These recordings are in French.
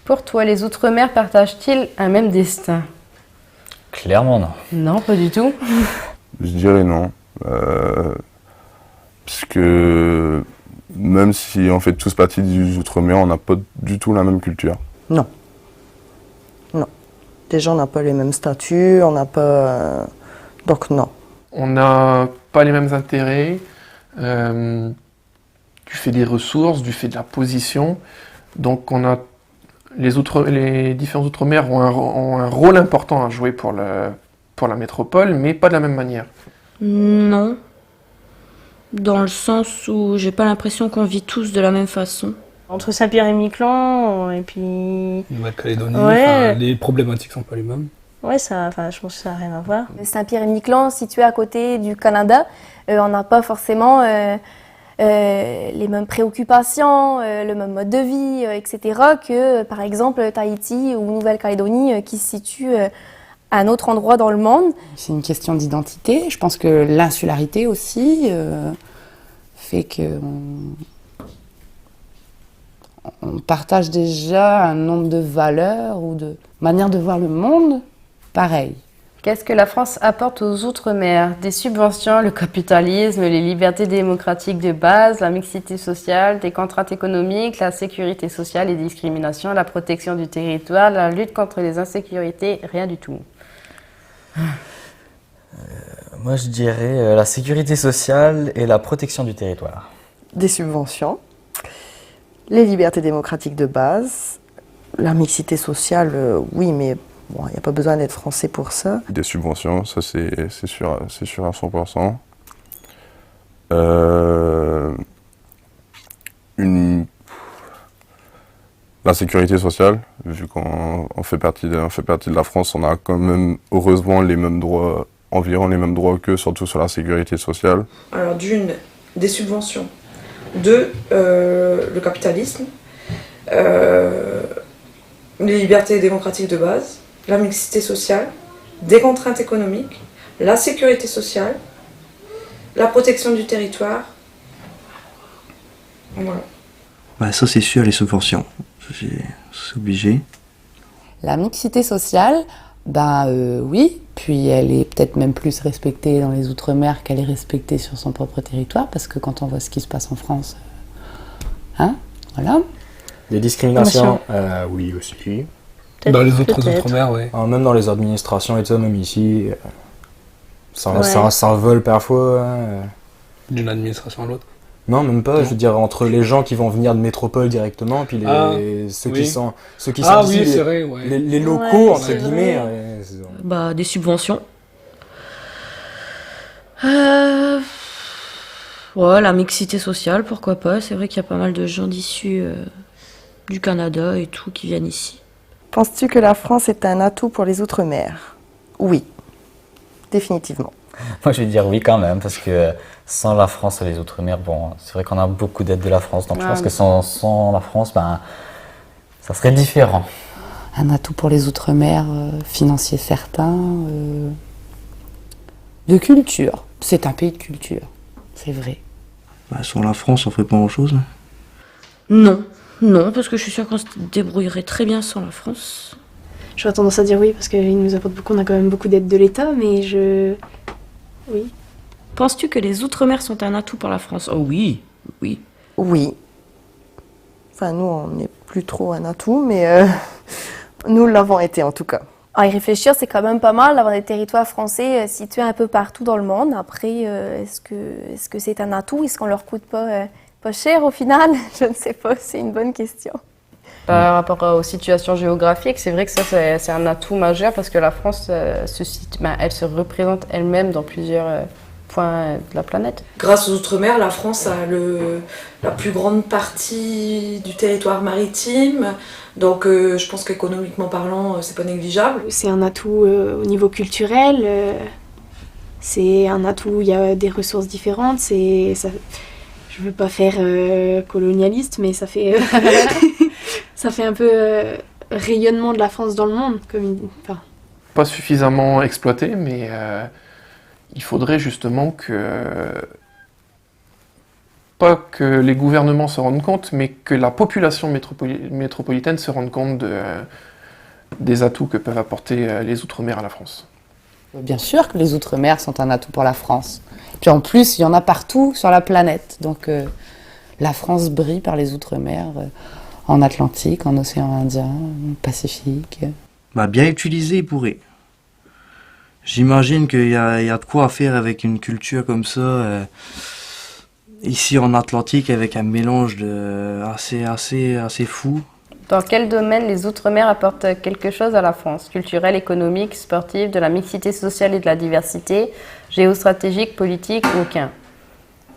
Pour toi, les Outre-mer partagent-ils un même destin? Clairement, non. Non, pas du tout. Je dirais non. Puisque même si on fait tous partie des Outre-mer, on n'a pas du tout la même culture. Non. Non. Déjà, on n'a pas les mêmes statuts, on n'a pas... Donc non. On n'a pas les mêmes intérêts, du fait des ressources, du fait de la position. Donc on a les différents Outre-mer ont un rôle important à jouer pour la métropole, mais pas de la même manière. Non. Dans le sens où j'ai pas l'impression qu'on vit tous de la même façon. Entre Saint-Pierre et Miquelon, et puis... Nouvelle-Calédonie, Ouais. les problématiques sont pas les mêmes. Ouais, je pense que ça n'a rien à voir. Saint-Pierre-et-Miquelon, situé à côté du Canada, on n'a pas forcément les mêmes préoccupations, le même mode de vie, etc. que, par exemple, Tahiti ou Nouvelle-Calédonie, qui se situent à un autre endroit dans le monde. C'est une question d'identité. Je pense que l'insularité aussi fait que on partage déjà un nombre de valeurs ou de manières de voir le monde pareil. Qu'est-ce que la France apporte aux Outre-mer? Des subventions, le capitalisme, les libertés démocratiques de base, la mixité sociale, des contraintes économiques, la sécurité sociale, les discriminations, la protection du territoire, la lutte contre les insécurités, rien du tout. Moi, je dirais la sécurité sociale et la protection du territoire. Des subventions, les libertés démocratiques de base, la mixité sociale, oui, mais bon, il n'y a pas besoin d'être français pour ça. Des subventions, ça c'est sûr à 100%. La sécurité sociale, vu qu'on fait partie de la France, on a quand même heureusement les mêmes droits, environ les mêmes droits qu'eux, surtout sur la sécurité sociale. Alors d'une, des subventions. Deux, le capitalisme. Les libertés démocratiques de base. La mixité sociale. Des contraintes économiques. La sécurité sociale. La protection du territoire. Voilà. Bah, ça c'est sûr, les subventions. C'est obligé. La mixité sociale, oui, puis elle est peut-être même plus respectée dans les Outre-mer qu'elle est respectée sur son propre territoire, parce que quand on voit ce qui se passe en France, voilà. Les discriminations, oui aussi. Dans les autres Outre-mer, oui. Même dans les administrations et tout, même ici, ça vole parfois. D'une administration à l'autre. Non, même pas. Je veux dire, entre les gens qui vont venir de métropole directement, puis ceux qui sont oui, c'est vrai, ouais. les locaux, entre guillemets. Des subventions. La mixité sociale, pourquoi pas. C'est vrai qu'il y a pas mal de gens d'issus du Canada et tout qui viennent ici. Penses-tu que la France est un atout pour les Outre-mer? Oui, définitivement. Moi, je vais dire oui quand même, parce que sans la France et les Outre-mer, c'est vrai qu'on a beaucoup d'aide de la France, donc je pense que sans la France, ça serait différent. Un atout pour les Outre-mer, financier certain, de culture. C'est un pays de culture, c'est vrai. Sans la France, on ferait pas grand-chose. Non, parce que je suis sûre qu'on se débrouillerait très bien sans la France. J'aurais tendance à dire oui, parce qu'il nous apporte beaucoup, on a quand même beaucoup d'aide de l'État, mais oui. Penses-tu que les Outre-mer sont un atout pour la France? Oh oui. Oui. Enfin, nous, on n'est plus trop un atout, mais nous l'avons été en tout cas. À y réfléchir, c'est quand même pas mal d'avoir des territoires français situés un peu partout dans le monde. Après, est-ce que c'est un atout? Est-ce qu'on leur coûte pas cher au final? Je ne sais pas, c'est une bonne question. Par rapport aux situations géographiques, c'est vrai que ça, c'est un atout majeur parce que la France, elle se représente elle-même dans plusieurs points de la planète. Grâce aux Outre-mer, la France a la plus grande partie du territoire maritime. Donc je pense qu'économiquement parlant, c'est pas négligeable. C'est un atout au niveau culturel. C'est un atout où il y a des ressources différentes. Je veux pas faire colonialiste, mais ça fait... ça fait un peu rayonnement de la France dans le monde. Pas suffisamment exploité, mais il faudrait justement pas que les gouvernements se rendent compte, mais que la population métropolitaine se rende compte des atouts que peuvent apporter les Outre-mer à la France. Bien sûr que les Outre-mer sont un atout pour la France. Puis en plus, il y en a partout sur la planète. Donc la France brille par les Outre-mer, en Atlantique, en océan Indien, en Pacifique. Bah, bien utilisé, il pourrait. J'imagine qu'il y a de quoi faire avec une culture comme ça, ici en Atlantique, avec un mélange assez fou. Dans quel domaine les Outre-mer apportent quelque chose à la France? Culturel, économique, sportif, de la mixité sociale et de la diversité, géostratégique, politique, aucun?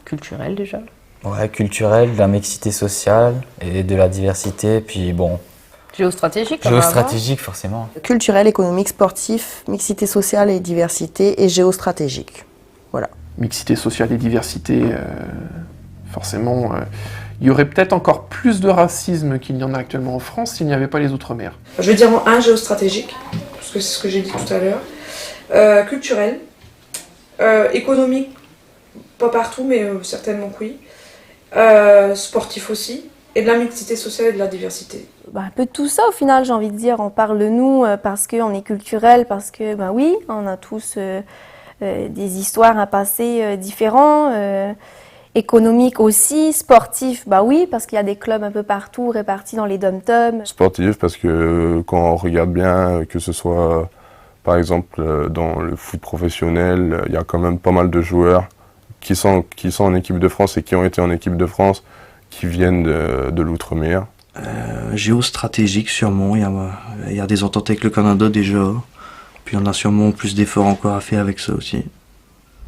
Culturel déjà? Ouais, culturel, de la mixité sociale et de la diversité, puis bon... Géostratégique, géostratégique, forcément. Culturel, économique, sportif, mixité sociale et diversité, et géostratégique. Voilà. Mixité sociale et diversité, forcément, il y aurait peut-être encore plus de racisme qu'il n'y en a actuellement en France s'il n'y avait pas les Outre-mer. Je vais dire en 1, géostratégique, parce que c'est ce que j'ai dit tout à l'heure. Culturel, économique, pas partout, mais certainement que oui. Sportif aussi, et de la mixité sociale et de la diversité. Un peu de tout ça au final, j'ai envie de dire. On parle de nous parce qu'on est culturel, parce que, oui, on a tous des histoires, un passé différent. Économique aussi, sportif, oui, parce qu'il y a des clubs un peu partout répartis dans les dom-toms. Sportif, parce que quand on regarde bien, que ce soit par exemple dans le foot professionnel, il y a quand même pas mal de joueurs qui sont en équipe de France et qui ont été en équipe de France, qui viennent de l'outre-mer. Géostratégique sûrement, il y a des ententes avec le Canada déjà, puis on a sûrement plus d'efforts encore à faire avec ça aussi.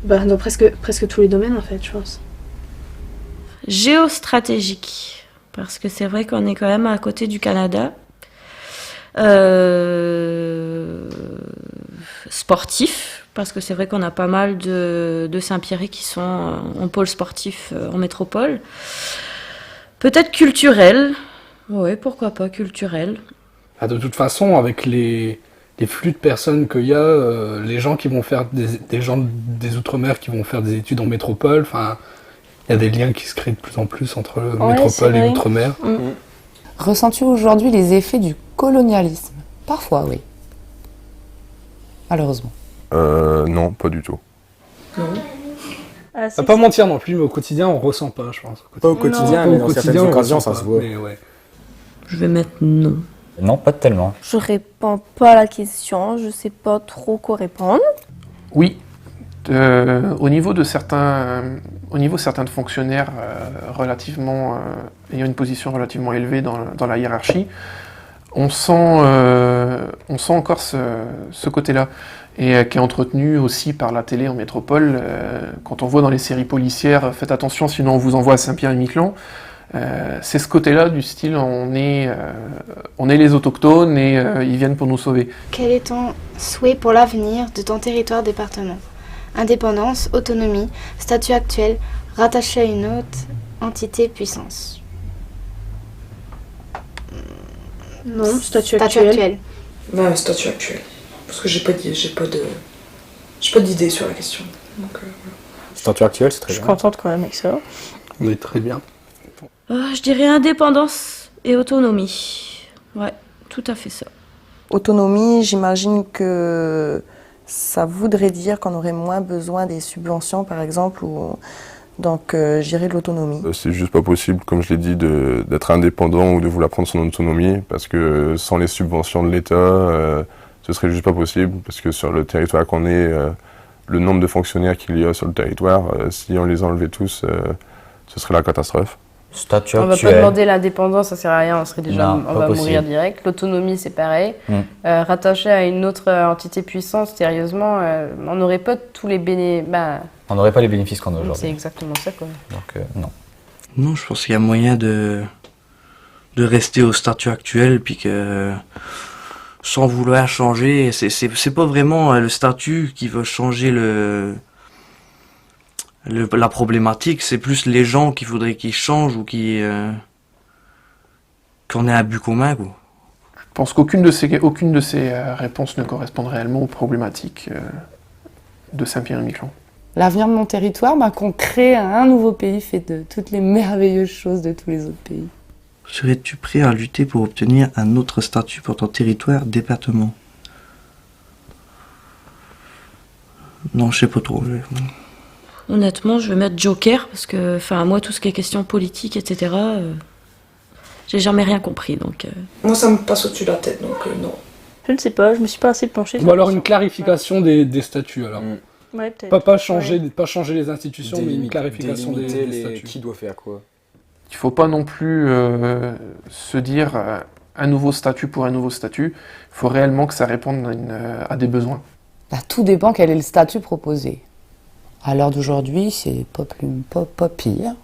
Dans presque tous les domaines en fait, je pense. Géostratégique, parce que c'est vrai qu'on est quand même à côté du Canada. Sportif, parce que c'est vrai qu'on a pas mal de Saint-Pierre qui sont en pôle sportif en métropole. Peut-être culturel. Oui, pourquoi pas culturel. De toute façon, avec les flux de personnes qu'il y a, les gens qui vont faire des gens des Outre-mer qui vont faire des études en métropole, enfin, il y a des liens qui se créent de plus en plus entre métropole et Outre-mer. Ressens-tu aujourd'hui les effets du colonialisme? Parfois, oui. Malheureusement. Non, pas du tout. Non. On va pas mentir non plus, mais au quotidien, on ressent pas, je pense. Pas au quotidien, mais dans certaines occasions, ça se voit. Ouais. Je vais mettre non. Non, pas tellement. Je réponds pas à la question, je sais pas trop quoi répondre. Oui. Au niveau certains fonctionnaires ayant une position relativement élevée dans la hiérarchie, on sent encore ce côté-là, et qui est entretenu aussi par la télé en métropole. Quand on voit dans les séries policières, faites attention sinon on vous envoie à Saint-Pierre-et-Miquelon, c'est ce côté-là du style on est les autochtones et ils viennent pour nous sauver. Quel est ton souhait pour l'avenir de ton territoire-département? Indépendance, autonomie, statut actuel, rattaché à une autre entité puissance. Non, statut actuel. Statut actuel. Parce que j'ai pas d'idée sur la question. Donc, voilà. Statut actuel, c'est très bien. Je suis contente quand même avec ça. On est très bien. Je dirais indépendance et autonomie. Ouais, tout à fait ça. Autonomie, j'imagine que ça voudrait dire qu'on aurait moins besoin des subventions, par exemple, donc j'irais de l'autonomie. C'est juste pas possible, comme je l'ai dit, d'être indépendant ou de vouloir prendre son autonomie, parce que sans les subventions de l'État, ce serait juste pas possible, parce que sur le territoire qu'on est, le nombre de fonctionnaires qu'il y a sur le territoire, si on les enlevait tous, ce serait la catastrophe. Statut on actuel. va pas demander l'indépendance, ça sert à rien, on va possible. mourir direct. L'autonomie, c'est pareil. Rattaché à une autre entité puissante, sérieusement, on n'aurait pas tous les bénéfices. On n'aurait pas les bénéfices qu'on a aujourd'hui. C'est exactement ça, quoi. Donc, non. Non, je pense qu'il y a moyen de rester au statut actuel, puis que sans vouloir changer, c'est pas vraiment le statut qui va changer la problématique, c'est plus les gens qu'il faudrait qu'ils changent ou qu'on ait un but commun, quoi. Je pense qu'aucune de ces réponses ne correspond réellement aux problématiques de Saint-Pierre-et-Miquelon. L'avenir de mon territoire, qu'on crée un nouveau pays fait de toutes les merveilleuses choses de tous les autres pays. Serais-tu prêt à lutter pour obtenir un autre statut pour ton territoire, département? Non, je sais pas trop. Honnêtement, je vais mettre Joker parce que, moi, tout ce qui est question politique, etc., j'ai jamais rien compris, donc... Moi, ça me passe au-dessus de la tête, donc non. Je ne sais pas, je me suis pas assez penchée. Ou alors une clarification des statuts, alors. Ouais, peut-être. Pas changer les institutions, mais une clarification des statuts. Qui doit faire quoi. Il faut pas non plus se dire un nouveau statut pour un nouveau statut. Il faut réellement que ça réponde à des besoins. Tout dépend quel est le statut proposé. À l'heure d'aujourd'hui, c'est pas pire.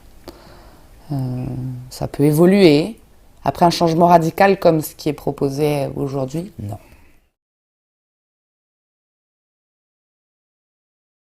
Ça peut évoluer. Après un changement radical comme ce qui est proposé aujourd'hui, non.